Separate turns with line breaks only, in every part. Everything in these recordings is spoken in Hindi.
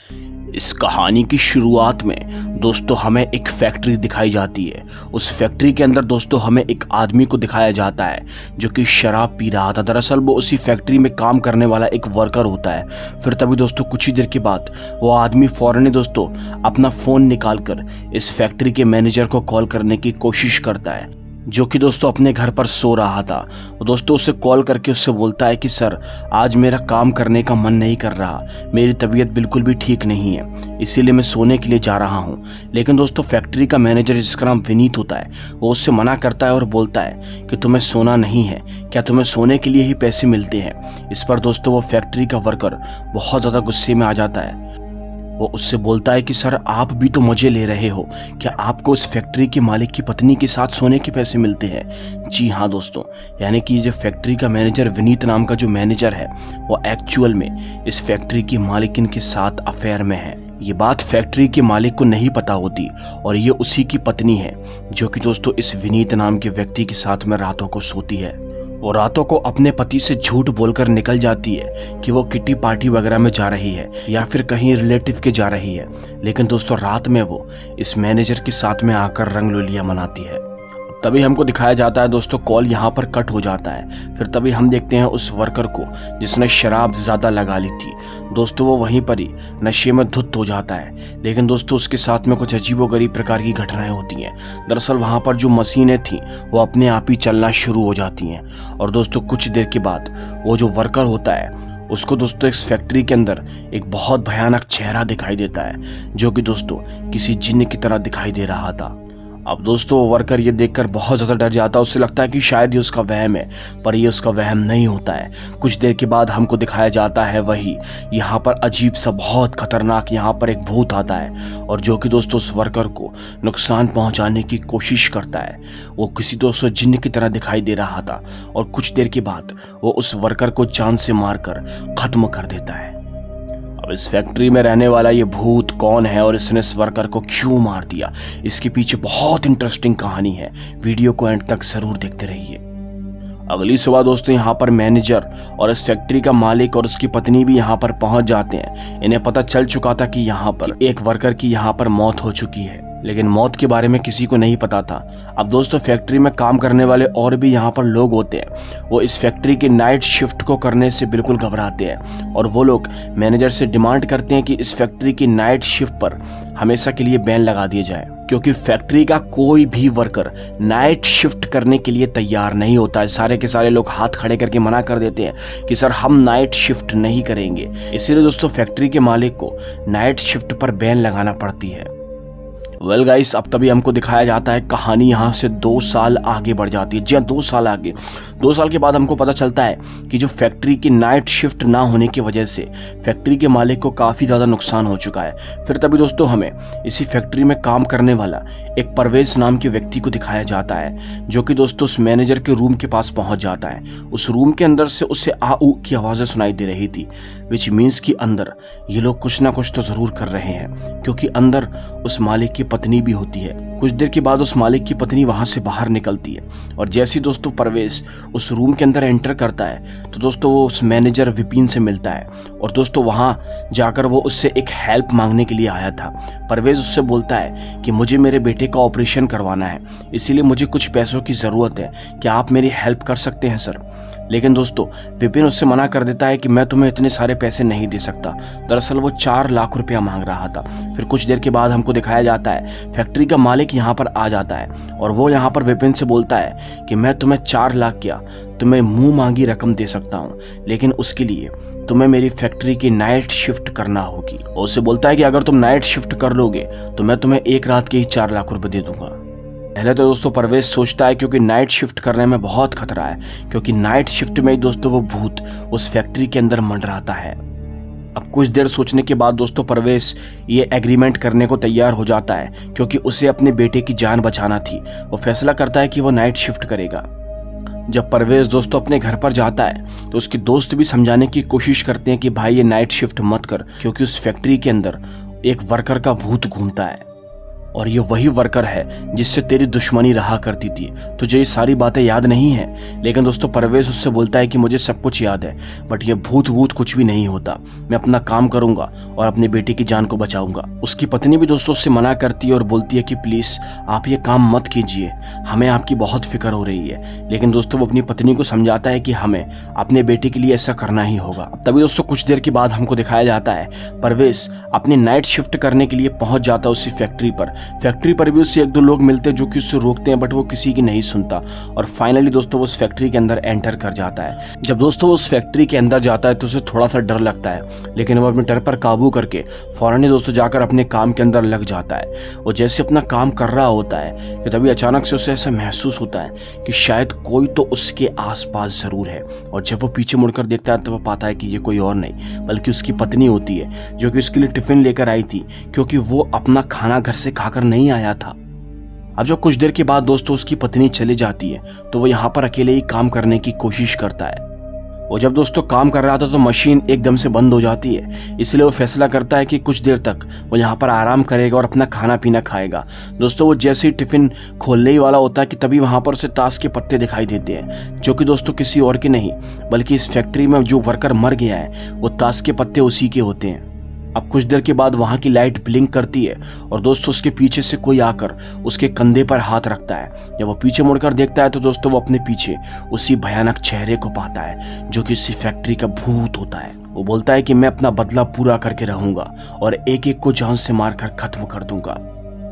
इस कहानी की शुरुआत में दोस्तों हमें एक फैक्ट्री दिखाई जाती है। उस फैक्ट्री के अंदर दोस्तों हमें एक आदमी को दिखाया जाता है जो कि शराब पी रहा था। दरअसल वो उसी फैक्ट्री में काम करने वाला एक वर्कर होता है। फिर तभी दोस्तों कुछ ही देर के बाद वो आदमी फौरन ही दोस्तों अपना फ़ोन निकालकर इस फैक्ट्री के मैनेजर को कॉल करने की कोशिश करता है, जो कि दोस्तों अपने घर पर सो रहा था। दोस्तों उसे कॉल करके उससे बोलता है कि सर, आज मेरा काम करने का मन नहीं कर रहा, मेरी तबीयत बिल्कुल भी ठीक नहीं है, इसीलिए मैं सोने के लिए जा रहा हूँ। लेकिन दोस्तों फैक्ट्री का मैनेजर, जिसका नाम विनीत होता है, वो उससे मना करता है और बोलता है कि तुम्हें सोना नहीं है, क्या तुम्हें सोने के लिए ही पैसे मिलते हैं। इस पर दोस्तों वो फैक्ट्री का वर्कर बहुत ज़्यादा गुस्से में आ जाता है। वो उससे बोलता है कि सर, आप भी तो मजे ले रहे हो, क्या आपको उस फैक्ट्री के मालिक की पत्नी के साथ सोने के पैसे मिलते हैं? जी हाँ दोस्तों, यानी कि जो फैक्ट्री का मैनेजर विनीत नाम का जो मैनेजर है, वो एक्चुअल में इस फैक्ट्री की मालिकिन के साथ अफेयर में है। ये बात फैक्ट्री के मालिक को नहीं पता होती और ये उसी की पत्नी है जो कि दोस्तों इस विनीत नाम के व्यक्ति के साथ में रातों को सोती है। वो रातों को अपने पति से झूठ बोलकर निकल जाती है कि वो किटी पार्टी वगैरह में जा रही है या फिर कहीं रिलेटिव के जा रही है। लेकिन दोस्तों रात में वो इस मैनेजर के साथ में आकर रंगलोलियां मनाती है। तभी हमको दिखाया जाता है दोस्तों कॉल यहाँ पर कट हो जाता है। फिर तभी हम देखते हैं उस वर्कर को जिसने शराब ज़्यादा लगा ली थी। दोस्तों वो वहीं पर ही नशे में धुत हो जाता है। लेकिन दोस्तों उसके साथ में कुछ अजीबोगरीब प्रकार की घटनाएं होती हैं। दरअसल वहाँ पर जो मशीनें थी वो अपने आप ही चलना शुरू हो जाती हैं। और दोस्तों कुछ देर के बाद वो जो वर्कर होता है उसको दोस्तों इस फैक्ट्री के अंदर एक बहुत भयानक चेहरा दिखाई देता है, जो कि दोस्तों किसी जिन्न की तरह दिखाई दे रहा था। अब दोस्तों वर्कर ये देखकर बहुत ज़्यादा डर जाता है। उसे लगता है कि शायद ये उसका वहम है, पर ये उसका वहम नहीं होता है। कुछ देर के बाद हमको दिखाया जाता है वही यहाँ पर अजीब सा बहुत खतरनाक यहाँ पर एक भूत आता है और जो कि दोस्तों उस वर्कर को नुकसान पहुँचाने की कोशिश करता है। वो किसी दोस्तों जिन्न की तरह दिखाई दे रहा था और कुछ देर के बाद वो उस वर्कर को जान से मारकर ख़त्म कर देता है। अब इस फैक्ट्री में रहने वाला ये भूत कौन है और इसने इस वर्कर को क्यों मार दिया, इसके पीछे बहुत इंटरेस्टिंग कहानी है। वीडियो को एंड तक जरूर देखते रहिए। अगली सुबह दोस्तों यहाँ पर मैनेजर और इस फैक्ट्री का मालिक और उसकी पत्नी भी यहाँ पर पहुंच जाते हैं। इन्हें पता चल चुका था कि यहाँ पर एक वर्कर की यहाँ पर मौत हो चुकी है, लेकिन मौत के बारे में किसी को नहीं पता था। अब दोस्तों फैक्ट्री में काम करने वाले और भी यहाँ पर लोग होते हैं। वो इस फैक्ट्री की नाइट शिफ्ट को करने से बिल्कुल घबराते हैं और वो लोग मैनेजर से डिमांड करते हैं कि इस फैक्ट्री की नाइट शिफ्ट पर हमेशा के लिए बैन लगा दिया जाए, क्योंकि फैक्ट्री का कोई भी वर्कर नाइट शिफ्ट करने के लिए तैयार नहीं होता है। सारे के सारे लोग हाथ खड़े करके मना कर देते हैं कि सर हम नाइट शिफ्ट नहीं करेंगे। इसीलिए दोस्तों फैक्ट्री के मालिक को नाइट शिफ्ट पर बैन लगाना पड़ती है। वेल गाइस, अब तभी हमको दिखाया जाता है कहानी यहाँ से 2 साल आगे बढ़ जाती है। जी हाँ, 2 साल आगे। 2 साल के बाद हमको पता चलता है कि जो फैक्ट्री की नाइट शिफ्ट ना होने की वजह से फैक्ट्री के मालिक को काफ़ी ज़्यादा नुकसान हो चुका है। फिर तभी दोस्तों हमें इसी फैक्ट्री में काम करने वाला एक परवेज नाम के व्यक्ति को दिखाया जाता है, जो कि दोस्तों उस मैनेजर के रूम के पास पहुँच जाता है। उस रूम के अंदर से उसे आ ऊ की आवाज़ें सुनाई दे रही थी, विच मीन्स कि अंदर ये लोग कुछ ना कुछ तो ज़रूर कर रहे हैं, क्योंकि अंदर उस मालिक की पत्नी भी होती है। कुछ देर के बाद उस मालिक की पत्नी वहां से बाहर निकलती है और जैसे ही दोस्तों परवेज उस रूम के अंदर एंटर करता है तो दोस्तों वो उस मैनेजर विपिन से मिलता है और दोस्तों वहां जाकर वो उससे एक हेल्प मांगने के लिए आया था। परवेज उससे बोलता है कि मुझे मेरे बेटे का ऑपरेशन करवाना है, इसीलिए मुझे कुछ पैसों की ज़रूरत है, क्या आप मेरी हेल्प कर सकते हैं सर? लेकिन दोस्तों विपिन उससे मना कर देता है कि मैं तुम्हें इतने सारे पैसे नहीं दे सकता। दरअसल वो 4 लाख रुपया मांग रहा था। फिर कुछ देर के बाद हमको दिखाया जाता है फैक्ट्री का मालिक यहाँ पर आ जाता है और वो यहाँ पर विपिन से बोलता है कि मैं तुम्हें 4 लाख क्या, तुम्हें मुंह मांगी रकम दे सकता हूँ, लेकिन उसके लिए तुम्हें मेरी फैक्ट्री की नाइट शिफ्ट करना होगी। और उससे बोलता है कि अगर तुम नाइट शिफ्ट कर लोगे तो मैं तुम्हें एक रात के ही 4 लाख रुपए दे दूंगा। पहले तो दोस्तों परवेज सोचता है क्योंकि नाइट शिफ्ट करने में बहुत खतरा है, क्योंकि नाइट शिफ्ट में ही दोस्तों वो भूत उस फैक्ट्री के अंदर मंडराता है। अब कुछ देर सोचने के बाद दोस्तों परवेज ये एग्रीमेंट करने को तैयार हो जाता है, क्योंकि उसे अपने बेटे की जान बचाना थी। वो फैसला करता है कि वो नाइट शिफ्ट करेगा। जब परवेज दोस्तों अपने घर पर जाता है तो उसके दोस्त भी समझाने की कोशिश करते हैं कि भाई ये नाइट शिफ्ट मत कर, क्योंकि उस फैक्ट्री के अंदर एक वर्कर का भूत घूमता है। और ये वही वर्कर है जिससे तेरी दुश्मनी रहा करती थी। तुझे ये सारी बातें याद नहीं है। लेकिन दोस्तों परवेज उससे बोलता है कि मुझे सब कुछ याद है, बट ये भूत वूत कुछ भी नहीं होता। मैं अपना काम करूंगा और अपनी बेटी की जान को बचाऊंगा। उसकी पत्नी भी दोस्तों उससे मना करती है और बोलती है कि प्लीज आप ये काम मत कीजिए, हमें आपकी बहुत फिक्र हो रही है। लेकिन दोस्तों वो अपनी पत्नी को समझाता है कि हमें अपने बेटे के लिए ऐसा करना ही होगा। तभी दोस्तों कुछ देर के बाद हमको दिखाया जाता है परवेज अपनी नाइट शिफ्ट करने के लिए पहुंच जाता है उसी फैक्ट्री पर। फैक्ट्री पर भी उससे एक दो लोग मिलते हैं जो कि उससे रोकते हैं, बट वो किसी की नहीं सुनता। और फाइनली दोस्तों वो उस फैक्ट्री के अंदर एंटर कर जाता है। जब दोस्तों वो उस फैक्ट्री के अंदर जाता है तो उसे थोड़ा सा डर लगता है, लेकिन वो अपने डर पर काबू करके फौरन ही दोस्तों जाकर अपने काम के अंदर लग जाता है। वो जैसे अपना काम कर रहा होता है कि तभी अचानक से उसे ऐसा महसूस होता है कि शायद कोई तो उसके आसपास जरूर है। और जब वो पीछे मुड़कर देखता है तो वो पाता है कि ये कोई और नहीं बल्कि उसकी पत्नी होती है, जो कि उसके लिए टिफिन लेकर आई थी, क्योंकि वो अपना खाना घर से खाकर नहीं आया था। अब जब कुछ देर के बाद दोस्तों उसकी पत्नी चली जाती है तो वो यहाँ पर अकेले ही काम करने की कोशिश करता है। और जब दोस्तों काम कर रहा था तो मशीन एकदम से बंद हो जाती है, इसलिए वो फैसला करता है कि कुछ देर तक वो यहाँ पर आराम करेगा और अपना खाना पीना खाएगा। दोस्तों वो जैसे ही टिफिन खोलने ही वाला होता है कि तभी वहाँ पर उसे ताश के पत्ते दिखाई देते हैं, जो कि दोस्तों किसी और के नहीं बल्कि इस फैक्ट्री में जो वर्कर मर गया है वो ताश के पत्ते उसी के होते हैं। अब कुछ देर के बाद वहां की लाइट ब्लिंक करती है और दोस्तों उसके पीछे से कोई आकर उसके कंधे पर हाथ रखता है। जब वो पीछे मुड़कर देखता है तो दोस्तों वो अपने पीछे उसी भयानक चेहरे को पाता है जो कि उसी फैक्ट्री का भूत होता है। वो बोलता है कि मैं अपना बदला पूरा करके रहूंगा और एक एक को जान से मारकर खत्म कर दूंगा।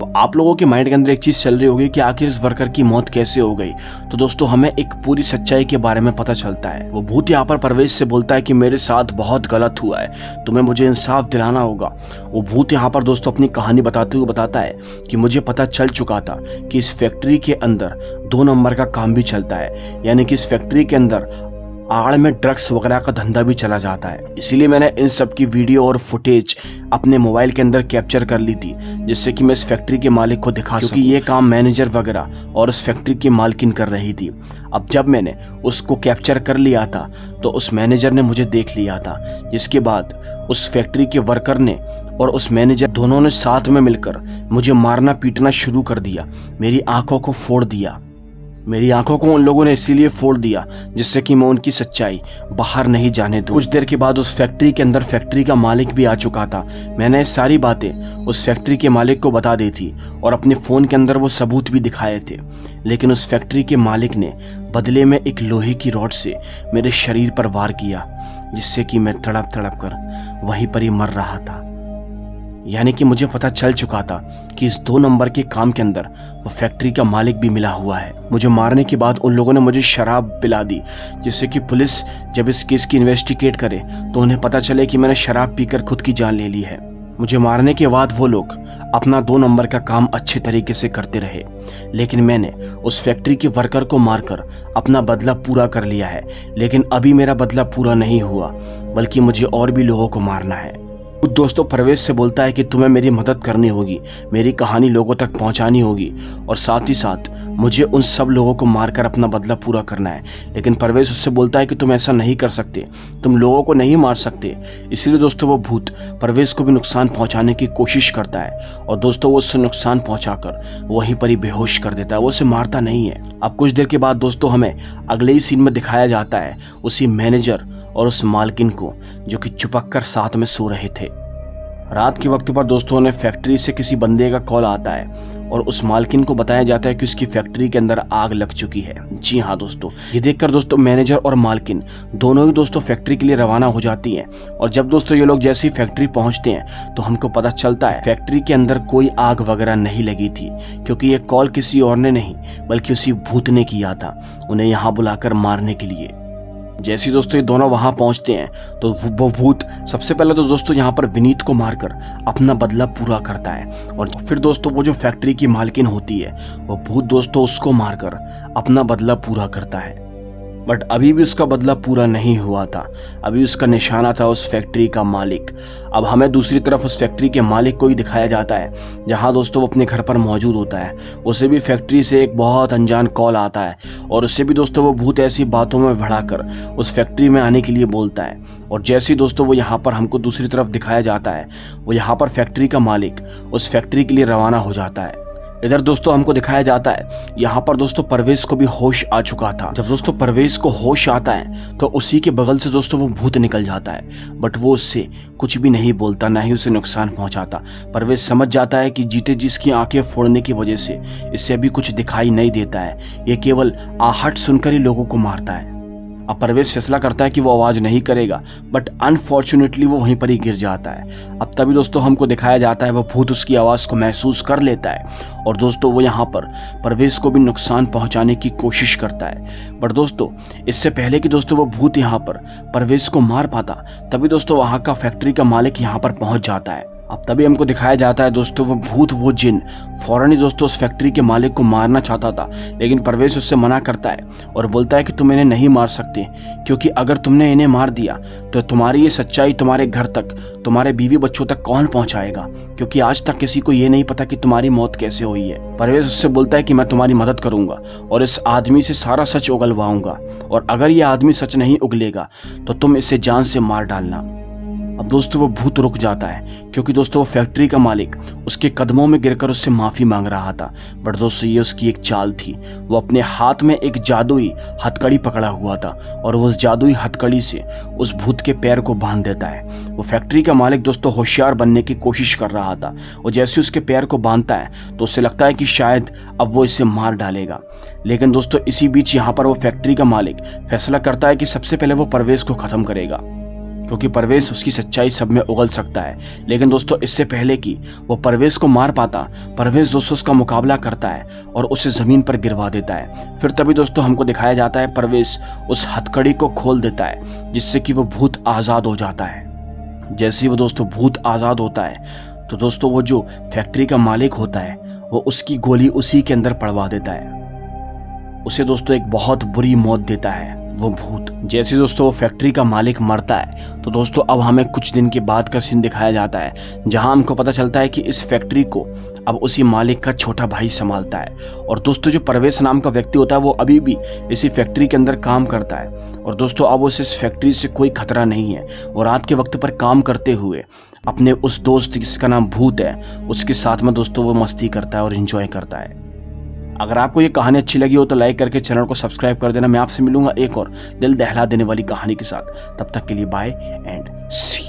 तो आप लोगों के माइंड के अंदर एक चीज चल रही होगी कि आखिर इस वर्कर की मौत कैसे हो गई। तो दोस्तों हमें एक पूरी सच्चाई के बारे में पता चलता है। वो भूत यहाँ पर परवेज से बोलता है कि मेरे साथ बहुत गलत हुआ है, तुम्हें मुझे इंसाफ दिलाना होगा। वो भूत यहाँ पर दोस्तों अपनी कहानी बताते हुए बताता है कि मुझे पता चल चुका था कि इस फैक्ट्री के अंदर 2 नंबर का काम भी चलता है, यानी कि इस फैक्ट्री के अंदर आड़ में ड्रग्स वगैरह का धंधा भी चला जाता है। इसीलिए मैंने इन सब की वीडियो और फुटेज अपने मोबाइल के अंदर कैप्चर कर ली थी, जिससे कि मैं इस फैक्ट्री के मालिक को दिखा सकूं, क्योंकि ये काम मैनेजर वगैरह और उस फैक्ट्री की मालकिन कर रही थी। अब जब मैंने उसको कैप्चर कर लिया था तो उस मैनेजर ने मुझे देख लिया था, जिसके बाद उस फैक्ट्री के वर्कर ने और उस मैनेजर दोनों ने साथ में मिलकर मुझे मारना पीटना शुरू कर दिया। मेरी आंखों को फोड़ दिया। मेरी आंखों को उन लोगों ने इसीलिए फोड़ दिया जिससे कि मैं उनकी सच्चाई बाहर नहीं जाने दूं। कुछ देर के बाद उस फैक्ट्री के अंदर फैक्ट्री का मालिक भी आ चुका था। मैंने सारी बातें उस फैक्ट्री के मालिक को बता दी थी और अपने फ़ोन के अंदर वो सबूत भी दिखाए थे, लेकिन उस फैक्ट्री के मालिक ने बदले में एक लोहे की रॉड से मेरे शरीर पर वार किया, जिससे कि मैं तड़प तड़प कर वहीं पर ही मर रहा था। यानी कि मुझे पता चल चुका था कि इस 2 नंबर के काम के अंदर वो फैक्ट्री का मालिक भी मिला हुआ है। मुझे मारने के बाद उन लोगों ने मुझे शराब पिला दी, जिससे कि पुलिस जब इस केस की इन्वेस्टिगेट करे तो उन्हें पता चले कि मैंने शराब पीकर खुद की जान ले ली है। मुझे मारने के बाद वो लोग अपना 2 नंबर का काम अच्छे तरीके से करते रहे, लेकिन मैंने उस फैक्ट्री के वर्कर को मारकर अपना बदला पूरा कर लिया है। लेकिन अभी मेरा बदला पूरा नहीं हुआ, बल्कि मुझे और भी लोगों को मारना है। दोस्तों परवेज से बोलता है कि तुम्हें मेरी मदद करनी होगी, मेरी कहानी लोगों तक पहुंचानी होगी और साथ ही साथ मुझे उन सब लोगों को मारकर अपना बदला पूरा करना है। लेकिन परवेज उससे बोलता है कि तुम ऐसा नहीं कर सकते, तुम लोगों को नहीं मार सकते। इसलिए दोस्तों वो भूत परवेज को भी नुकसान पहुंचाने की कोशिश करता है और दोस्तों वो उससे नुकसान पहुंचाकर वहीं पर ही बेहोश कर देता है, वो उसे मारता नहीं है। अब कुछ देर के बाद दोस्तों हमें अगले ही सीन में दिखाया जाता है उसी मैनेजर और उस मालकिन को, जो कि चिपक कर साथ में सो रहे थे। रात के वक्त पर दोस्तों ने फैक्ट्री से किसी बंदे का कॉल आता है और उस मालकिन को बताया जाता है कि उसकी फैक्ट्री के अंदर आग लग चुकी है। जी हाँ दोस्तों, ये देखकर दोस्तों मैनेजर और मालकिन दोनों ही दोस्तों फैक्ट्री के लिए रवाना हो जाती हैं। और जब दोस्तों ये लोग जैसे ही फैक्ट्री पहुंचते हैं तो हमको पता चलता है फैक्ट्री के अंदर कोई आग वगैरह नहीं लगी थी, क्योंकि ये कॉल किसी और ने नहीं बल्कि उसी भूत ने किया था, उन्हें यहाँ बुलाकर मारने के लिए। जैसे ही दोस्तों ये दोनों वहां पहुंचते हैं तो वो भूत सबसे पहले तो दोस्तों यहाँ पर विनीत को मारकर अपना बदला पूरा करता है और फिर दोस्तों वो जो फैक्ट्री की मालकिन होती है वो भूत दोस्तों उसको मारकर अपना बदला पूरा करता है। बट अभी भी उसका बदला पूरा नहीं हुआ था। अभी उसका निशाना था उस फैक्ट्री का मालिक। अब हमें दूसरी तरफ उस फैक्ट्री के मालिक को ही दिखाया जाता है, जहां दोस्तों वो अपने घर पर मौजूद होता है। उसे भी फैक्ट्री से एक बहुत अनजान कॉल आता है और उससे भी दोस्तों वो भूत ऐसी बातों में भड़ाकर उस फैक्ट्री में आने के लिए बोलता है। और जैसे ही दोस्तों वो यहाँ पर हमको दूसरी तरफ दिखाया जाता है, वो यहाँ पर फैक्ट्री का मालिक उस फैक्ट्री के लिए रवाना हो जाता है। इधर दोस्तों हमको दिखाया जाता है यहाँ पर दोस्तों परवेश को भी होश आ चुका था। जब दोस्तों परवेश को होश आता है तो उसी के बगल से दोस्तों वो भूत निकल जाता है, बट वो उससे कुछ भी नहीं बोलता, ना ही उसे नुकसान पहुंचाता। परवेश समझ जाता है कि जीते जिसकी आंखें फोड़ने की वजह से इससे अभी कुछ दिखाई नहीं देता है, ये केवल आहट सुनकर ही लोगों को मारता है। अब परवेश फैसला करता है कि वो आवाज़ नहीं करेगा, बट अनफॉर्चुनेटली वो वहीं पर ही गिर जाता है। अब तभी दोस्तों हमको दिखाया जाता है वो भूत उसकी आवाज़ को महसूस कर लेता है और दोस्तों वो यहाँ पर परवेश को भी नुकसान पहुँचाने की कोशिश करता है। बट दोस्तों इससे पहले कि दोस्तों वो भूत यहाँ पर परवेश को मार पाता, तभी दोस्तों वहाँ का फैक्ट्री का मालिक यहाँ पर पहुँच जाता है। अब तभी हमको दिखाया जाता है दोस्तों वो भूत, वो जिन फौरन ही दोस्तों उस फैक्ट्री के मालिक को मारना चाहता था, लेकिन परवेश उससे मना करता है और बोलता है कि तुम इन्हें नहीं मार सकते, क्योंकि अगर तुमने इन्हें मार दिया तो तुम्हारी ये सच्चाई तुम्हारे घर तक, तुम्हारे बीवी बच्चों तक कौन पहुंचाएगा, क्योंकि आज तक किसी को ये नहीं पता कि तुम्हारी मौत कैसे हुई है। परवेश उससे बोलता है कि मैं तुम्हारी मदद करूंगा और इस आदमी से सारा सच उगलवाऊंगा, और अगर ये आदमी सच नहीं उगलेगा तो तुम इसे जान से मार डालना। अब दोस्तों वो भूत रुक जाता है, क्योंकि दोस्तों वो फैक्ट्री का मालिक उसके कदमों में गिरकर उससे माफ़ी मांग रहा था। बट दोस्तों ये उसकी एक चाल थी। वो अपने हाथ में एक जादुई हथकड़ी पकड़ा हुआ था और वो उस जादुई हथकड़ी से उस भूत के पैर को बांध देता है। वो फैक्ट्री का मालिक दोस्तों होशियार बनने की कोशिश कर रहा था। वो जैसे उसके पैर को बांधता है तो उससे लगता है कि शायद अब वो इसे मार डालेगा, लेकिन दोस्तों इसी बीच यहाँ पर वो फैक्ट्री का मालिक फैसला करता है कि सबसे पहले वो परवेश को ख़त्म करेगा, क्योंकि परवेश उसकी सच्चाई सब में उगल सकता है। लेकिन दोस्तों इससे पहले कि वो परवेश को मार पाता, परवेश दोस्तों उसका मुकाबला करता है और उसे ज़मीन पर गिरवा देता है। फिर तभी दोस्तों हमको दिखाया जाता है परवेश उस हथकड़ी को खोल देता है, जिससे कि वो भूत आज़ाद हो जाता है। जैसे ही वो दोस्तों भूत आज़ाद होता है तो दोस्तों वो जो फैक्ट्री का मालिक होता है वो उसकी गोली उसी के अंदर पड़वा देता है। उसे दोस्तों एक बहुत बुरी मौत देता है वो भूत। जैसे दोस्तों वो फैक्ट्री का मालिक मरता है तो दोस्तों अब हमें कुछ दिन के बाद का सीन दिखाया जाता है, जहां हमको पता चलता है कि इस फैक्ट्री को अब उसी मालिक का छोटा भाई संभालता है। और दोस्तों जो परवेश नाम का व्यक्ति होता है वो अभी भी इसी फैक्ट्री के अंदर काम करता है। और दोस्तों अब उसे इस फैक्ट्री से कोई खतरा नहीं है। और रात के वक्त पर काम करते हुए अपने उस दोस्त जिसका नाम भूत है उसके साथ में दोस्तों वो मस्ती करता है और एंजॉय करता है। अगर आपको ये कहानी अच्छी लगी हो तो लाइक करके चैनल को सब्सक्राइब कर देना। मैं आपसे मिलूंगा एक और दिल दहला देने वाली कहानी के साथ। तब तक के लिए बाय एंड सी।